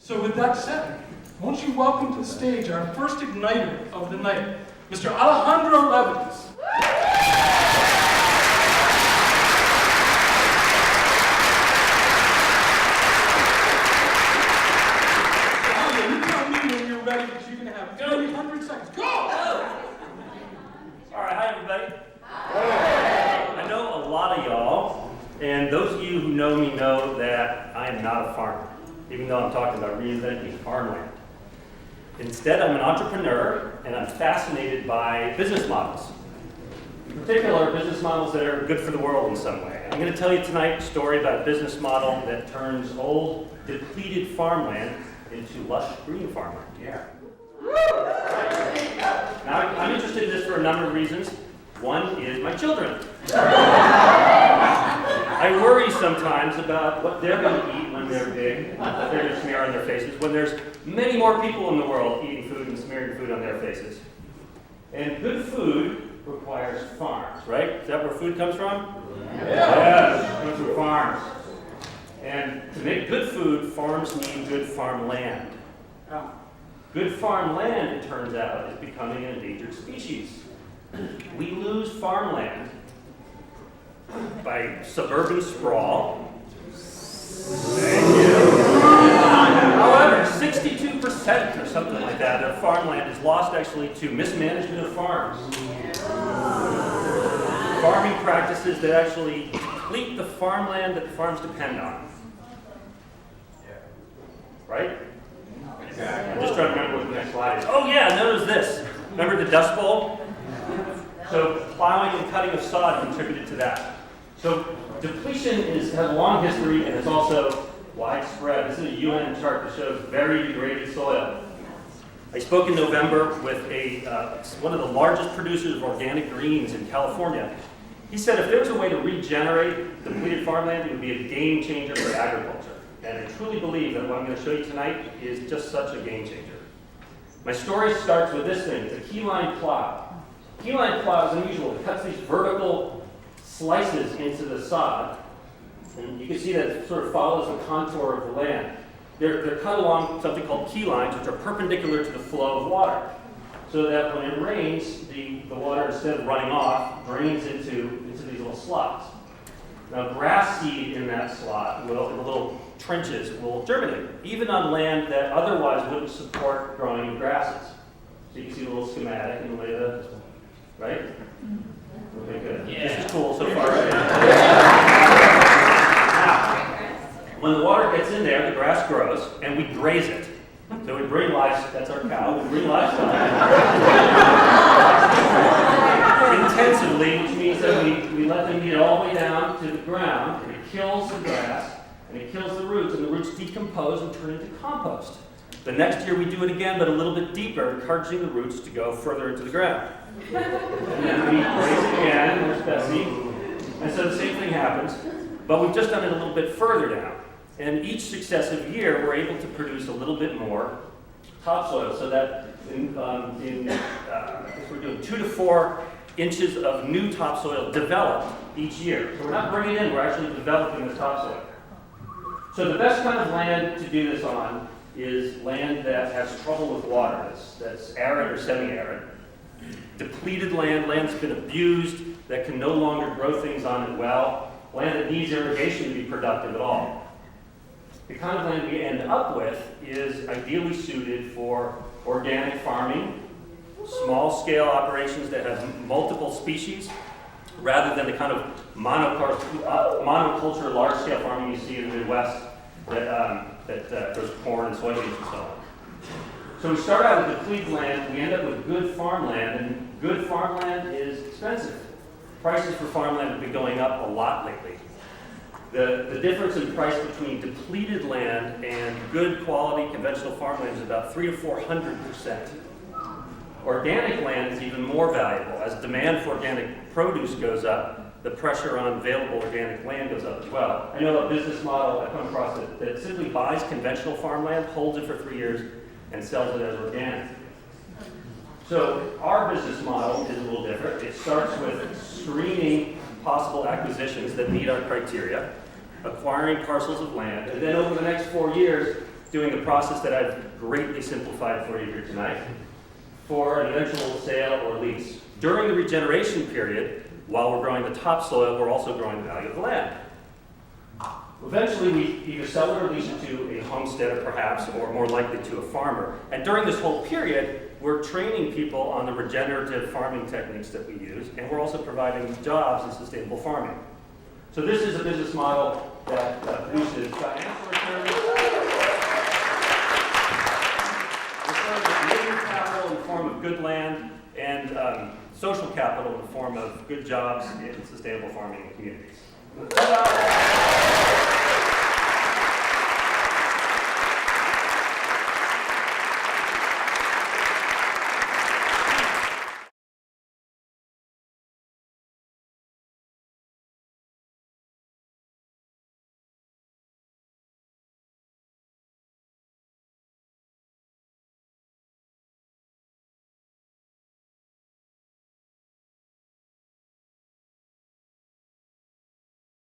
So with that said, won't you welcome to the stage our first igniter of the night, Mr. Alejandro Levins. You tell me when you're ready, because you can have 300 seconds. Go! All right, hi everybody. I know a lot of y'all, and those of you who know me know that I am not a farmer, even though I'm talking about reinventing farmland. Instead, I'm an entrepreneur, and I'm fascinated by business models. In particular, business models that are good for the world in some way. I'm going to tell you tonight a story about a business model that turns old, depleted farmland into lush green farmland. Yeah. Now, I'm interested in this for a number of reasons. One is my children. I worry sometimes about what they're going to eat when they're big, what they're going to smear on their faces, when there's many more people in the world eating food and smearing food on their faces. And good food requires farms, right? Is that where food comes from? Yes, it comes from farms. And to make good food, farms need good farmland. Good farmland, it turns out, is becoming an endangered species. We lose farmland by suburban sprawl. Thank you. However, 62% or something like that of farmland is lost actually to mismanagement of farms. Farming practices that actually deplete the farmland that the farms depend on. Right? I'm just trying to remember what the next slide is. Oh yeah, notice this. Remember the Dust Bowl? So plowing and cutting of sod contributed to that. So depletion has a long history and it's also widespread. This is a UN chart that shows very degraded soil. I spoke in November with one of the largest producers of organic greens in California. He said if there was a way to regenerate depleted farmland, it would be a game changer for agriculture. And I truly believe that what I'm going to show you tonight is just such a game changer. My story starts with this thing. It's a keyline plow. Keyline plow is unusual. It cuts these vertical slices into the sod. And you can see that it sort of follows the contour of the land. They're cut along something called key lines, which are perpendicular to the flow of water. So that when it rains, the water, instead of running off, drains into these little slots. Now, grass seed in that slot, in the little trenches, will germinate, even on land that otherwise wouldn't support growing grasses. So you can see the little schematic in the way that, right? Okay, good. Yeah. This is cool so far. Now, when the water gets in there, the grass grows, and we graze it. So we bring livestock, that's our cow, we bring livestock intensively, which means that we let them get all the way down to the ground, and it kills the grass, and it kills the roots, and the roots decompose and turn into compost. The next year we do it again, but a little bit deeper, encouraging the roots to go further into the ground. And then we graze it again, there's Bessie, and so the same thing happens, but we've just done it a little bit further down. And each successive year, we're able to produce a little bit more topsoil, so that we're doing 2 to 4 inches of new topsoil developed each year. So we're not bringing it in, we're actually developing the topsoil. So the best kind of land to do this on is land that has trouble with water, that's arid or semi-arid. Depleted land that's been abused, that can no longer grow things on it well, land that needs irrigation to be productive at all. The kind of land we end up with is ideally suited for organic farming, small-scale operations that have multiple species, rather than the kind of monoculture, large-scale farming you see in the Midwest that grows corn and soybeans and so on. So we start out with depleted land, we end up with good farmland, and good farmland is expensive. Prices for farmland have been going up a lot lately. The difference in price between depleted land and good quality conventional farmland is about 300 to 400%. Organic land is even more valuable. As demand for organic produce goes up, the pressure on available organic land goes up as well. I know a business model I've come across that simply buys conventional farmland, holds it for 3 years, and sells it as organic. So our business model is a little different. It starts with screening possible acquisitions that meet our criteria, acquiring parcels of land, and then over the next 4 years, doing the process that I've greatly simplified for you here tonight for an eventual sale or lease. During the regeneration period, while we're growing the topsoil, we're also growing the value of the land. Eventually, we either sell it or lease it to a homesteader, perhaps, or more likely to a farmer. And during this whole period, we're training people on the regenerative farming techniques that we use, and we're also providing jobs in sustainable farming. So this is a business model that produces financial returns, labor capital in the form of good land, and social capital in the form of good jobs in sustainable farming communities. Ta-da!